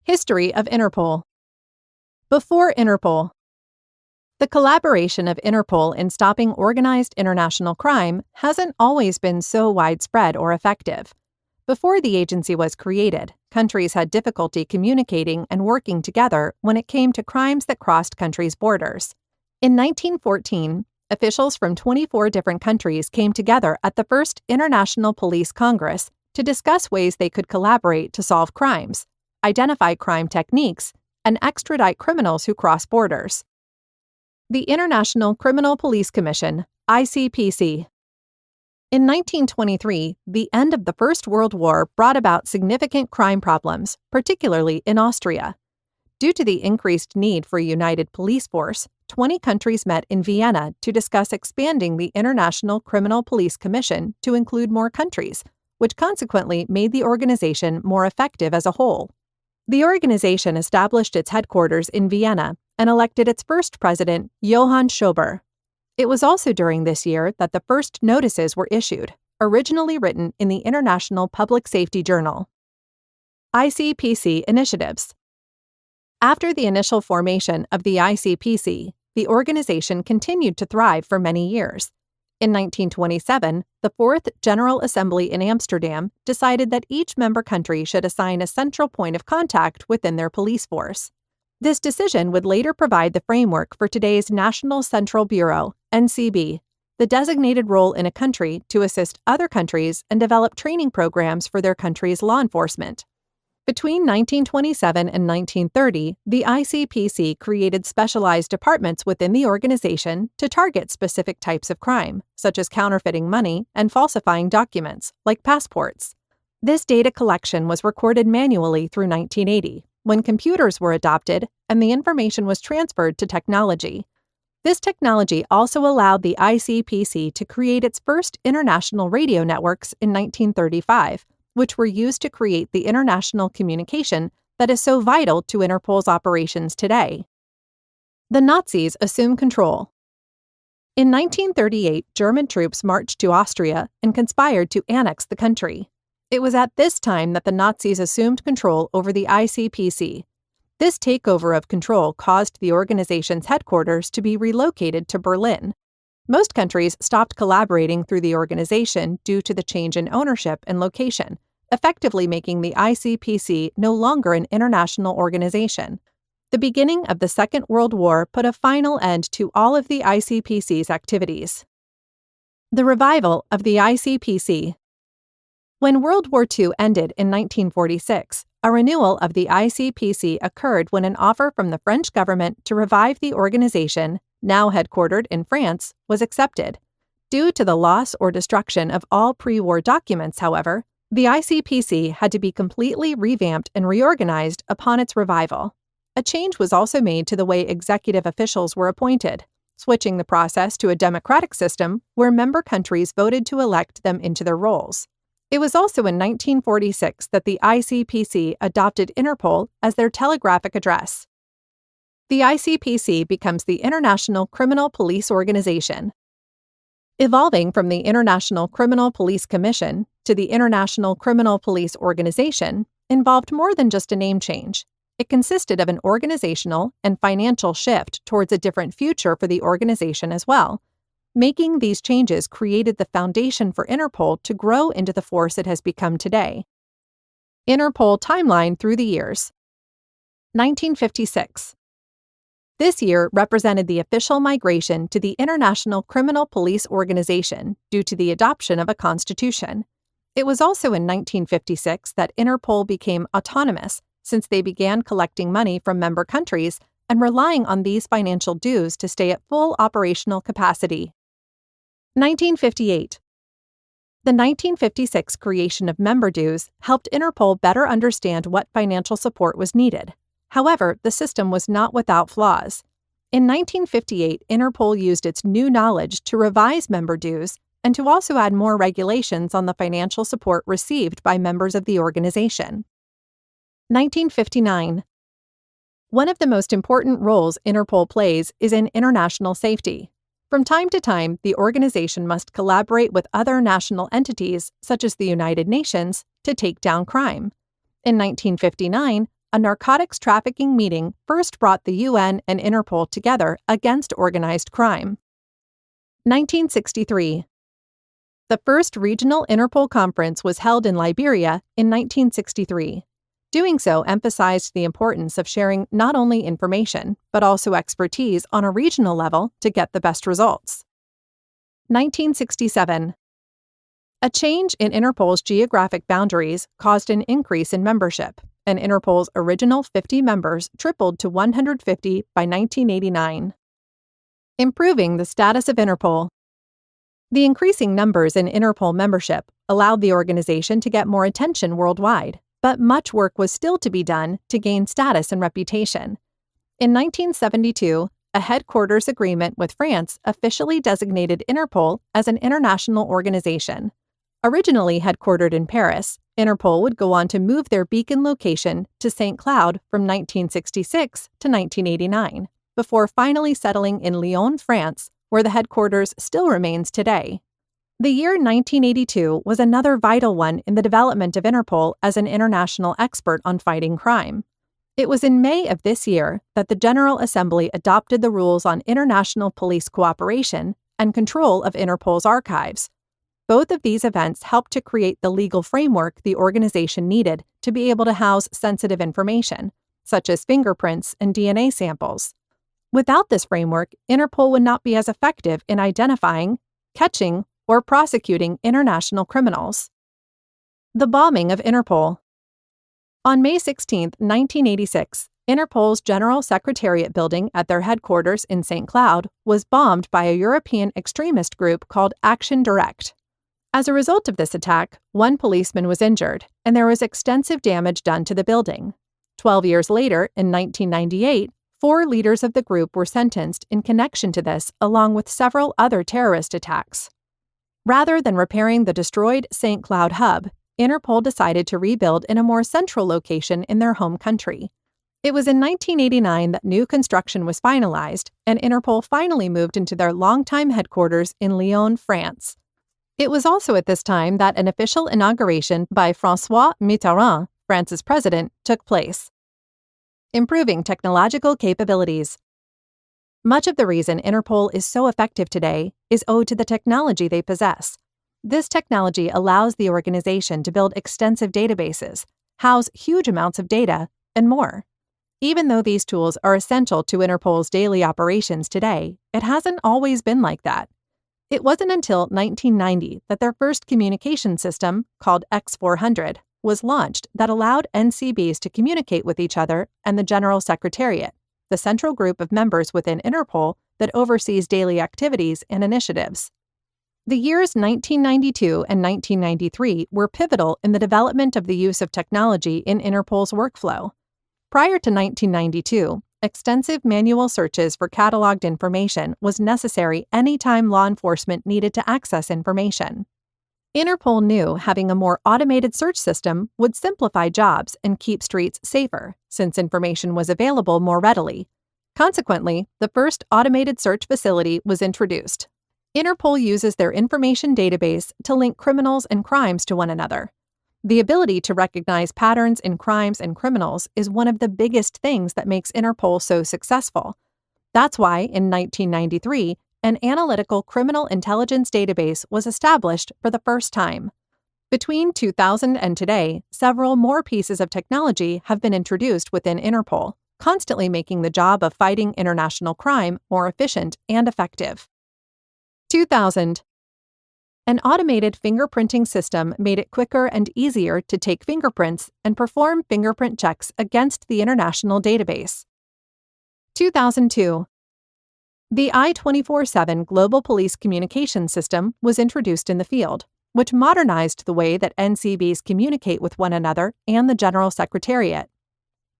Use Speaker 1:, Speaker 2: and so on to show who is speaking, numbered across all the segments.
Speaker 1: History of Interpol. Before Interpol. The collaboration of Interpol in stopping organized international crime hasn't always been so widespread or effective. Before the agency was created, countries had difficulty communicating and working together when it came to crimes that crossed countries' borders. In 1914, officials from 24 different countries came together at the first International Police Congress to discuss ways they could collaborate to solve crimes, identify crime techniques, and extradite criminals who cross borders. The International Criminal Police Commission, ICPC. In 1923, the end of the First World War brought about significant crime problems, particularly in Austria. Due to the increased need for a united police force, 20 countries met in Vienna to discuss expanding the International Criminal Police Commission to include more countries, which consequently made the organization more effective as a whole. The organization established its headquarters in Vienna and elected its first president, Johann Schober. It was also during this year that the first notices were issued, originally written in the International Public Safety Journal. ICPC initiatives. After the initial formation of the ICPC, the organization continued to thrive for many years. In 1927, the Fourth General Assembly in Amsterdam decided that each member country should assign a central point of contact within their police force. This decision would later provide the framework for today's National Central Bureau, NCB, the designated role in a country to assist other countries and develop training programs for their country's law enforcement. Between 1927 and 1930, the ICPC created specialized departments within the organization to target specific types of crime, such as counterfeiting money and falsifying documents, like passports. This data collection was recorded manually through 1980, when computers were adopted and the information was transferred to technology. This technology also allowed the ICPC to create its first international radio networks in 1935, which were used to create the international communication that is so vital to Interpol's operations today. The Nazis assume control. In 1938, German troops marched to Austria and conspired to annex the country. It was at this time that the Nazis assumed control over the ICPC. This takeover of control caused the organization's headquarters to be relocated to Berlin. Most countries stopped collaborating through the organization due to the change in ownership and location, effectively making the ICPC no longer an international organization. The beginning of the Second World War put a final end to all of the ICPC's activities. The revival of the ICPC. When World War II ended in 1946, a renewal of the ICPC occurred when an offer from the French government to revive the organization, now headquartered in France, was accepted. Due to the loss or destruction of all pre-war documents, however, the ICPC had to be completely revamped and reorganized upon its revival. A change was also made to the way executive officials were appointed, switching the process to a democratic system where member countries voted to elect them into their roles. It was also in 1946 that the ICPC adopted Interpol as their telegraphic address. The ICPC becomes the International Criminal Police Organization. Evolving from the International Criminal Police Commission to the International Criminal Police Organization involved more than just a name change. It consisted of an organizational and financial shift towards a different future for the organization as well. Making these changes created the foundation for Interpol to grow into the force it has become today. Interpol timeline through the years. 1956. This year represented the official migration to the International Criminal Police Organization due to the adoption of a constitution. It was also in 1956 that Interpol became autonomous, since they began collecting money from member countries and relying on these financial dues to stay at full operational capacity. 1958. The 1956 creation of member dues helped Interpol better understand what financial support was needed. However, the system was not without flaws. In 1958, Interpol used its new knowledge to revise member dues and to also add more regulations on the financial support received by members of the organization. 1959. One of the most important roles Interpol plays is in international safety. From time to time, the organization must collaborate with other national entities, such as the United Nations, to take down crime. In 1959, a narcotics trafficking meeting first brought the UN and Interpol together against organized crime. 1963. The first regional Interpol conference was held in Liberia in 1963. Doing so emphasized the importance of sharing not only information, but also expertise on a regional level to get the best results. 1967. A change in Interpol's geographic boundaries caused an increase in membership, and Interpol's original 50 members tripled to 150 by 1989. Improving the status of Interpol. The increasing numbers in Interpol membership allowed the organization to get more attention worldwide, but much work was still to be done to gain status and reputation. In 1972, a headquarters agreement with France officially designated Interpol as an international organization. Originally headquartered in Paris, Interpol would go on to move their beacon location to St. Cloud from 1966 to 1989, before finally settling in Lyon, France, where the headquarters still remains today. The year 1982 was another vital one in the development of Interpol as an international expert on fighting crime. It was in May of this year that the General Assembly adopted the rules on international police cooperation and control of Interpol's archives. Both of these events helped to create the legal framework the organization needed to be able to house sensitive information, such as fingerprints and DNA samples. Without this framework, Interpol would not be as effective in identifying, catching, or prosecuting international criminals. The bombing of Interpol. On May 16, 1986, Interpol's General Secretariat building at their headquarters in St. Cloud was bombed by a European extremist group called Action Direct. As a result of this attack, one policeman was injured, and there was extensive damage done to the building. 12 years later, in 1998, 4 leaders of the group were sentenced in connection to this, along with several other terrorist attacks. Rather than repairing the destroyed St. Cloud hub, Interpol decided to rebuild in a more central location in their home country. It was in 1989 that new construction was finalized, and Interpol finally moved into their longtime headquarters in Lyon, France. It was also at this time that an official inauguration by François Mitterrand, France's president, took place. Improving technological capabilities. Much of the reason Interpol is so effective today is owed to the technology they possess. This technology allows the organization to build extensive databases, house huge amounts of data, and more. Even though these tools are essential to Interpol's daily operations today, it hasn't always been like that. It wasn't until 1990 that their first communication system, called X400, was launched that allowed NCBs to communicate with each other and the General Secretariat, the central group of members within Interpol that oversees daily activities and initiatives. The years 1992 and 1993 were pivotal in the development of the use of technology in Interpol's workflow. Prior to 1992, extensive manual searches for cataloged information was necessary anytime law enforcement needed to access information. Interpol knew having a more automated search system would simplify jobs and keep streets safer, since information was available more readily. Consequently, the first automated search facility was introduced. Interpol uses their information database to link criminals and crimes to one another. The ability to recognize patterns in crimes and criminals is one of the biggest things that makes Interpol so successful. That's why, in 1993, an analytical criminal intelligence database was established for the first time. Between 2000 and today, several more pieces of technology have been introduced within Interpol, constantly making the job of fighting international crime more efficient and effective. 2000. An automated fingerprinting system made it quicker and easier to take fingerprints and perform fingerprint checks against the international database. 2002. The I-24/7 Global Police Communication System was introduced in the field, which modernized the way that NCBs communicate with one another and the General Secretariat.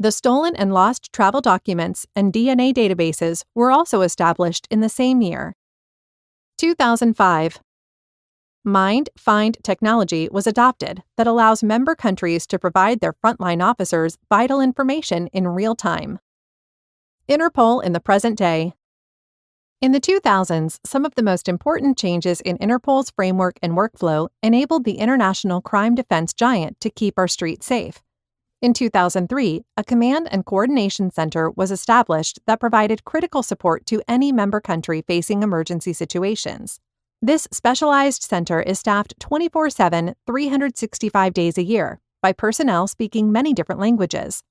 Speaker 1: The stolen and lost travel documents and DNA databases were also established in the same year. 2005. Mind-Find technology was adopted that allows member countries to provide their frontline officers vital information in real time. Interpol in the present day. In the 2000s, some of the most important changes in Interpol's framework and workflow enabled the international crime defense giant to keep our streets safe. In 2003, a command and coordination center was established that provided critical support to any member country facing emergency situations. This specialized center is staffed 24/7, 365 days a year by personnel speaking many different languages.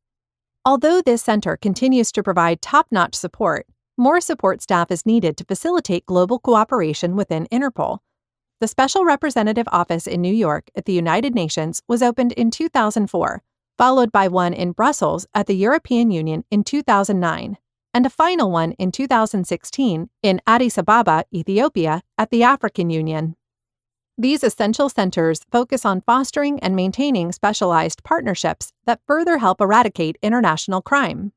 Speaker 1: Although this center continues to provide top-notch support, more support staff is needed to facilitate global cooperation within Interpol. The Special Representative Office in New York at the United Nations was opened in 2004, followed by one in Brussels at the European Union in 2009, and a final one in 2016 in Addis Ababa, Ethiopia, at the African Union. These essential centers focus on fostering and maintaining specialized partnerships that further help eradicate international crime.